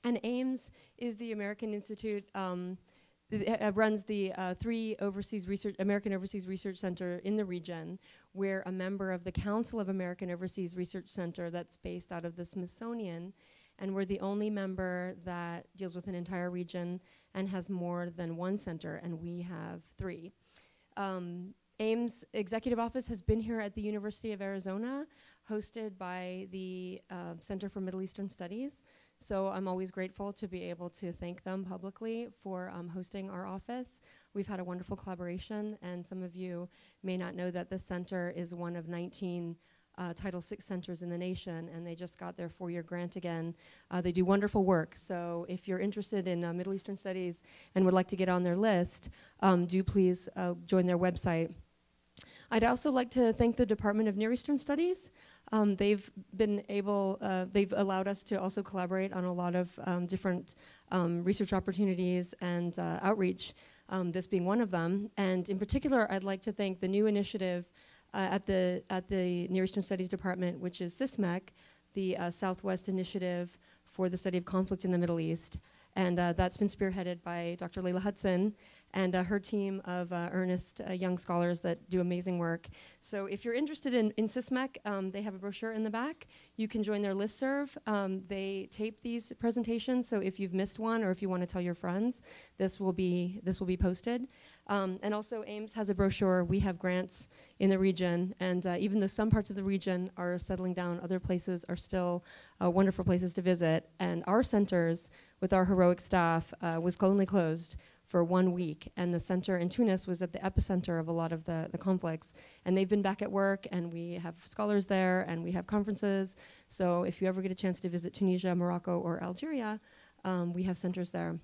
And AIMS is the American Institute, runs the three American Overseas Research Center in the region. We're a member of the Council of American Overseas Research Center that's based out of the Smithsonian, and we're the only member that deals with an entire region and has more than one center, and we have three. AIMS Executive Office has been here at the University of Arizona, hosted by the Center for Middle Eastern Studies. So I'm always grateful to be able to thank them publicly for hosting our office. We've had a wonderful collaboration, and some of you may not know that the center is one of 19 Title VI centers in the nation, and they just got their 4-year grant again. They do wonderful work, so if you're interested in Middle Eastern studies and would like to get on their list, do please join their website. I'd also like to thank the Department of Near Eastern Studies. They've allowed us to also collaborate on a lot of different research opportunities and outreach, this being one of them. And in particular, I'd like to thank the new initiative at the Near Eastern Studies Department, which is SISMEC, the Southwest Initiative for the Study of Conflict in the Middle East. And that's been spearheaded by Dr. Layla Hudson and her team of earnest young scholars that do amazing work. So if you're interested in SISMEC, they have a brochure in the back. You can join their listserv. They tape these presentations, so if you've missed one or if you want to tell your friends, this will be posted. And also AIMS has a brochure. We have grants in the region, and even though some parts of the region are settling down, other places are still wonderful places to visit. And our centers, with our heroic staff, was only closed for 1 week, and the center in Tunis was at the epicenter of a lot of the conflicts. And they've been back at work, and we have scholars there, and we have conferences. So if you ever get a chance to visit Tunisia, Morocco, or Algeria, we have centers there.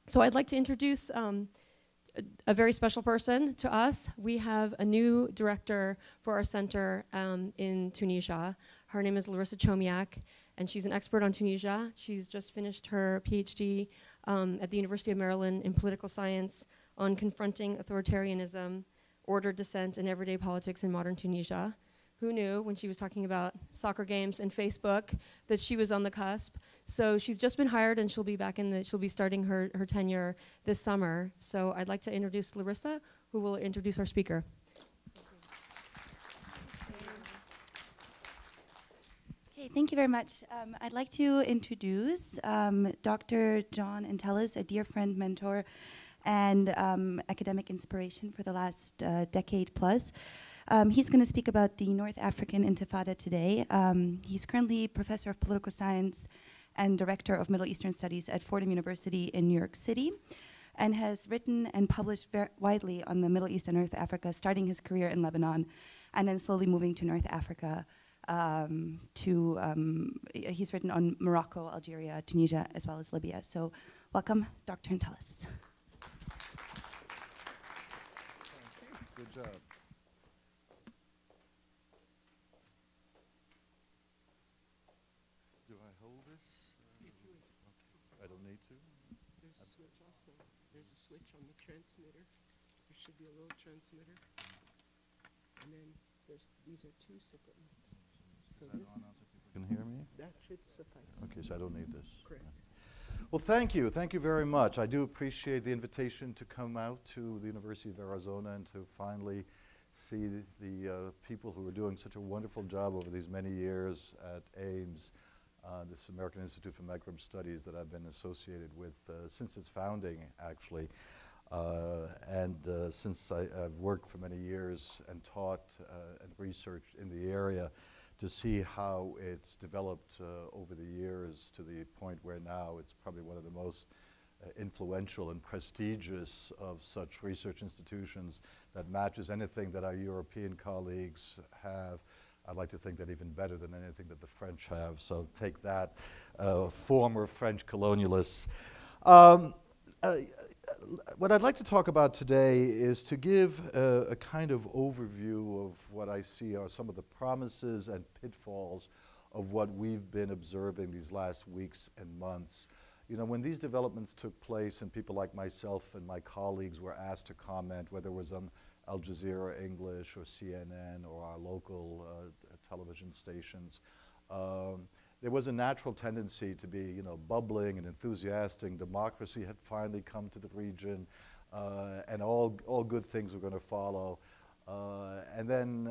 So I'd like to introduce a very special person to us. We have a new director for our center in Tunisia. Her name is Larissa Chomiak, and she's an expert on Tunisia. She's just finished her PhD at the University of Maryland in political science on confronting authoritarianism, ordered dissent, and everyday politics in modern Tunisia. Who knew, when she was talking about soccer games and Facebook, that she was on the cusp? So she's just been hired, and she'll be starting her tenure this summer. So I'd like to introduce Larissa, who will introduce our speaker. Okay, thank you very much. I'd like to introduce Dr. John Entelis, a dear friend, mentor, and academic inspiration for the last decade plus. He's going to speak about the North African Intifada today. He's currently professor of political science and director of Middle Eastern Studies at Fordham University in New York City, and has written and published widely on the Middle East and North Africa, starting his career in Lebanon, and then slowly moving to North Africa. He's written on Morocco, Algeria, Tunisia, as well as Libya. So welcome, Dr. Entelis. Good job. Do I hold this? I don't need to. There's a switch also. There's a switch on the transmitter. There should be a little transmitter. And then these are two separate mics. So is that on now so people can hear me? That should suffice. Okay, so I don't need this. Correct. Well, thank you. Thank you very much. I do appreciate the invitation to come out to the University of Arizona and to finally see the people who are doing such a wonderful job over these many years at AIMS, this American Institute for Maghrib Studies that I've been associated with since its founding, actually. Since I've worked for many years and taught and researched in the area, to see how it's developed over the years to the point where now it's probably one of the most influential and prestigious of such research institutions that matches anything that our European colleagues have. I'd like to think that even better than anything that the French have, so take that, former French colonialists. What I'd like to talk about today is to give a kind of overview of what I see are some of the promises and pitfalls of what we've been observing these last weeks and months. You know, when these developments took place and people like myself and my colleagues were asked to comment, whether it was on Al Jazeera English or CNN or our local television stations, there was a natural tendency to be, you know, bubbling and enthusiastic. Democracy had finally come to the region, and all good things were going to follow. And then,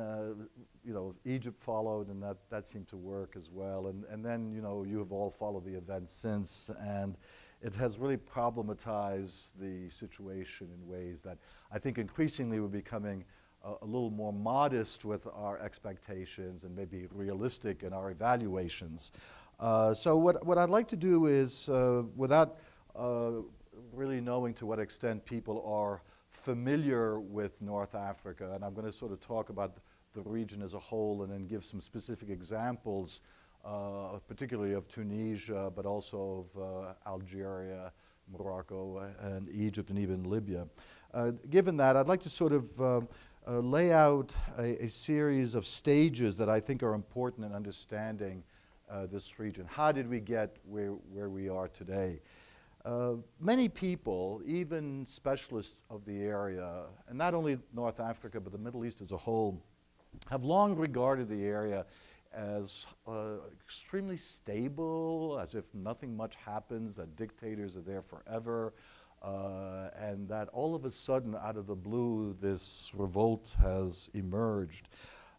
you know, Egypt followed, and that seemed to work as well. And then, you know, you have all followed the events since, and it has really problematized the situation in ways that I think increasingly we're becoming a little more modest with our expectations and maybe realistic in our evaluations. So what I'd like to do is, without really knowing to what extent people are familiar with North Africa, and I'm going to sort of talk about the region as a whole and then give some specific examples, particularly of Tunisia, but also of Algeria, Morocco, and Egypt, and even Libya. Given that, I'd like to sort of lay out a series of stages that I think are important in understanding this region. How did we get where we are today? Many people, even specialists of the area, and not only North Africa, but the Middle East as a whole, have long regarded the area as extremely stable, as if nothing much happens, that dictators are there forever, and that all of a sudden, out of the blue, this revolt has emerged.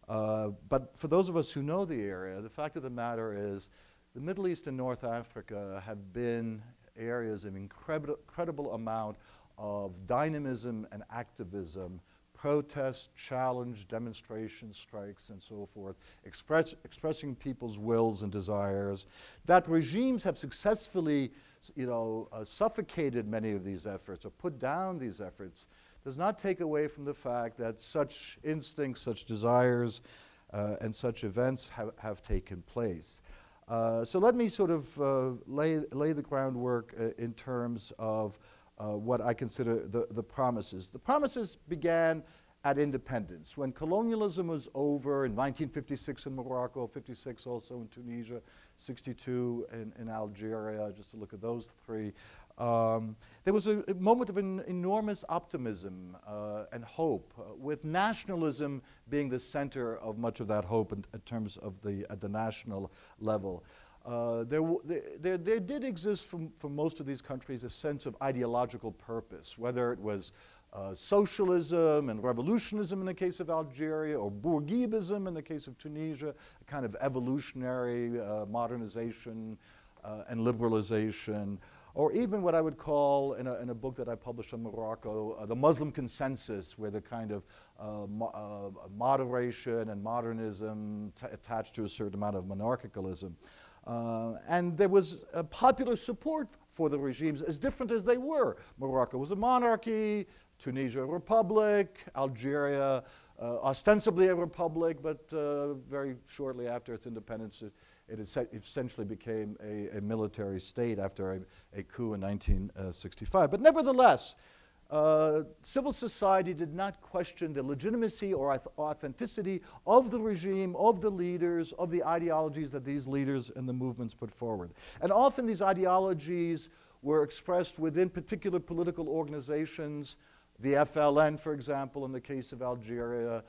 But for those of us who know the area, the fact of the matter is the Middle East and North Africa have been areas of incredible amount of dynamism and activism, protest, challenge, demonstration, strikes, and so forth, expressing people's wills and desires. That regimes have successfully, you know, suffocated many of these efforts or put down these efforts does not take away from the fact that such instincts, such desires, and such events have taken place. So let me sort of lay the groundwork in terms of what I consider the promises. The promises began at independence. When colonialism was over in 1956 in Morocco, 56 also in Tunisia, 62 in Algeria, just to look at those three, there was a moment of an enormous optimism and hope, with nationalism being the center of much of that hope in terms of at the national level. There did exist for most of these countries a sense of ideological purpose, whether it was socialism and revolutionism in the case of Algeria, or bourguibism in the case of Tunisia, a kind of evolutionary modernization and liberalization, or even what I would call, in a book that I published on Morocco, the Muslim consensus, where the kind of moderation and modernism attached to a certain amount of monarchicalism. And there was a popular support for the regimes, as different as they were. Morocco was a monarchy, Tunisia a republic, Algeria ostensibly a republic, but very shortly after its independence it essentially became a military state after a coup in 1965. But nevertheless, civil society did not question the legitimacy or authenticity of the regime, of the leaders, of the ideologies that these leaders and the movements put forward. And often these ideologies were expressed within particular political organizations, the FLN, for example, in the case of Algeria,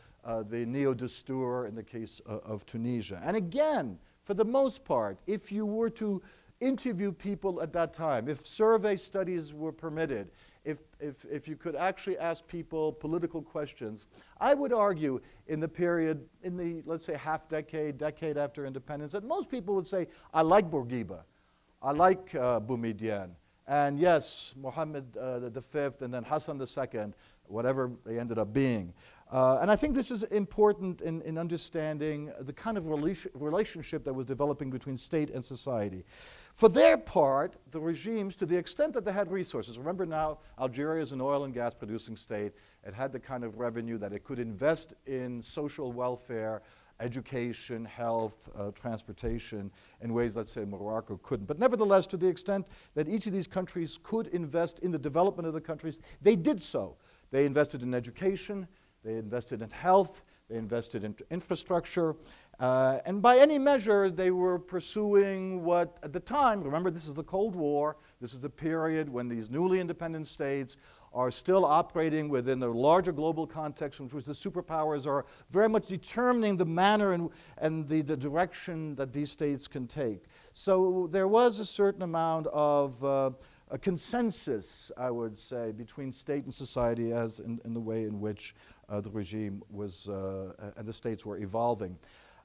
the Neo-Destour in the case of Tunisia. And again, for the most part, if you were to interview people at that time, if survey studies were permitted, if you could actually ask people political questions, I would argue in the period, in the, let's say, decade after independence, that most people would say, I like Bourguiba, I like Boumediene, and yes, Mohammed V and then Hassan II, whatever they ended up being. And I think this is important in understanding the kind of relationship that was developing between state and society. For their part, the regimes, to the extent that they had resources, remember now, Algeria is an oil and gas producing state. It had the kind of revenue that it could invest in social welfare, education, health, transportation, in ways, let's say, Morocco couldn't. But nevertheless, to the extent that each of these countries could invest in the development of the countries, they did so. They invested in education, they invested in health, they invested in infrastructure, and by any measure, they were pursuing what, at the time, remember this is the Cold War, this is a period when these newly independent states are still operating within a larger global context in which the superpowers are very much determining the manner and the direction that these states can take. So there was a certain amount of a consensus, I would say, between state and society as in the way in which the regime was and the states were evolving.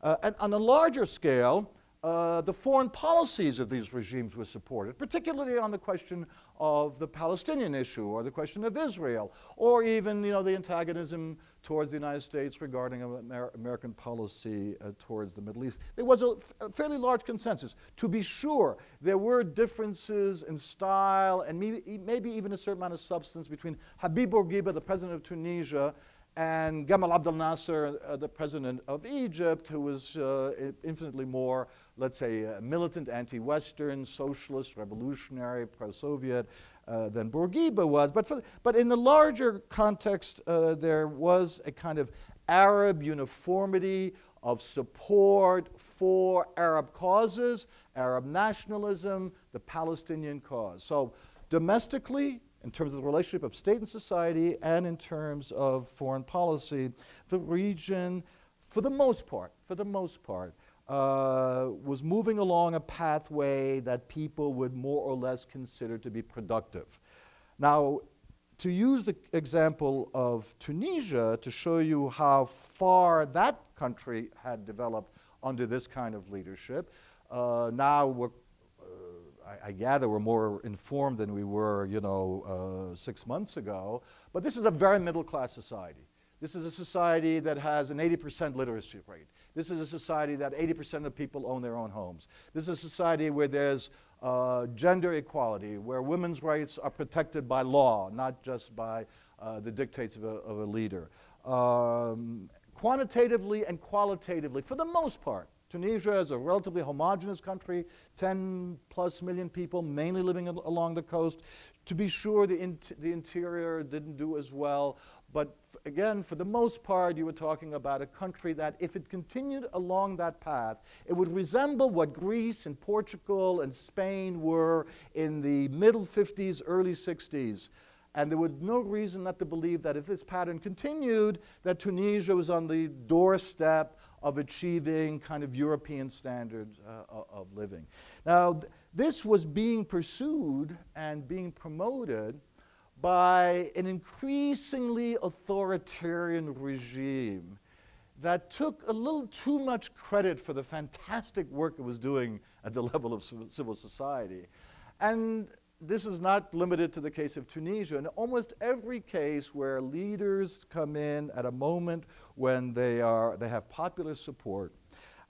And on a larger scale, the foreign policies of these regimes were supported, particularly on the question of the Palestinian issue or the question of Israel, or even the antagonism towards the United States regarding American policy towards the Middle East. There was a fairly large consensus. To be sure, there were differences in style and maybe even a certain amount of substance between Habib Bourguiba, the president of Tunisia, and Gamal Abdel Nasser, the president of Egypt, who was infinitely more, let's say, militant, anti-Western, socialist, revolutionary, pro-Soviet than Bourguiba was. But in the larger context, there was a kind of Arab uniformity of support for Arab causes, Arab nationalism, the Palestinian cause. So domestically, in terms of the relationship of state and society, and in terms of foreign policy, the region, for the most part, was moving along a pathway that people would more or less consider to be productive. Now, to use the example of Tunisia to show you how far that country had developed under this kind of leadership, now I gather we're more informed than we were, 6 months ago. But this is a very middle-class society. This is a society that has an 80% literacy rate. This is a society that 80% of people own their own homes. This is a society where there's gender equality, where women's rights are protected by law, not just by the dictates of a leader. Quantitatively and qualitatively, for the most part, Tunisia is a relatively homogeneous country, 10+ million people, mainly living along the coast. To be sure, the interior didn't do as well, but again, for the most part, you were talking about a country that, if it continued along that path, it would resemble what Greece and Portugal and Spain were in the middle 50s, early 60s. And there was no reason not to believe that if this pattern continued, that Tunisia was on the doorstep of achieving kind of European standards of living. Now, this was being pursued and being promoted by an increasingly authoritarian regime that took a little too much credit for the fantastic work it was doing at the level of civil society. And this is not limited to the case of Tunisia. In almost every case where leaders come in at a moment when they have popular support,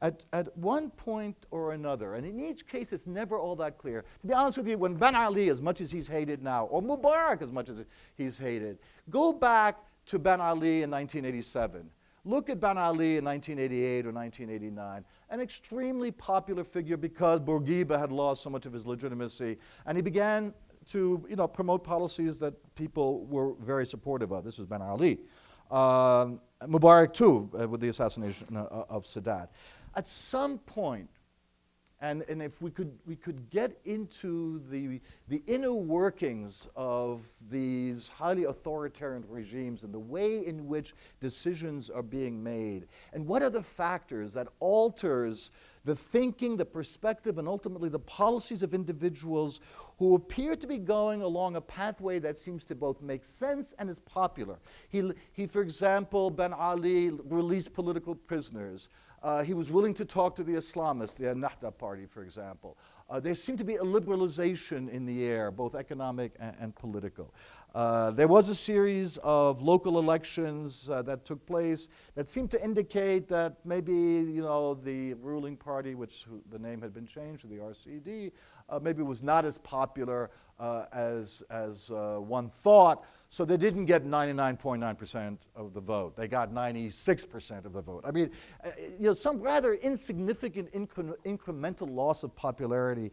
at one point or another, and in each case it's never all that clear. To be honest with you, when Ben Ali, as much as he's hated now, or Mubarak, as much as he's hated, go back to Ben Ali in 1987. Look at Ben Ali in 1988 or 1989, an extremely popular figure because Bourguiba had lost so much of his legitimacy, and he began to promote policies that people were very supportive of. This was Ben Ali. Mubarak too, with the assassination of Sadat. At some point, and if we could get into the inner workings of these highly authoritarian regimes and the way in which decisions are being made, and what are the factors that alters the thinking, the perspective, and ultimately the policies of individuals who appear to be going along a pathway that seems to both make sense and is popular. He, for example, Ben Ali released political prisoners. He was willing to talk to the Islamists, the Ennahda party, for example. There seemed to be a liberalization in the air, both economic and political. There was a series of local elections that took place that seemed to indicate that maybe the ruling party, which the name had been changed to the RCD, maybe was not as popular as one thought. So they didn't get 99.9% of the vote. They got 96% of the vote. I mean, some rather insignificant incremental loss of popularity.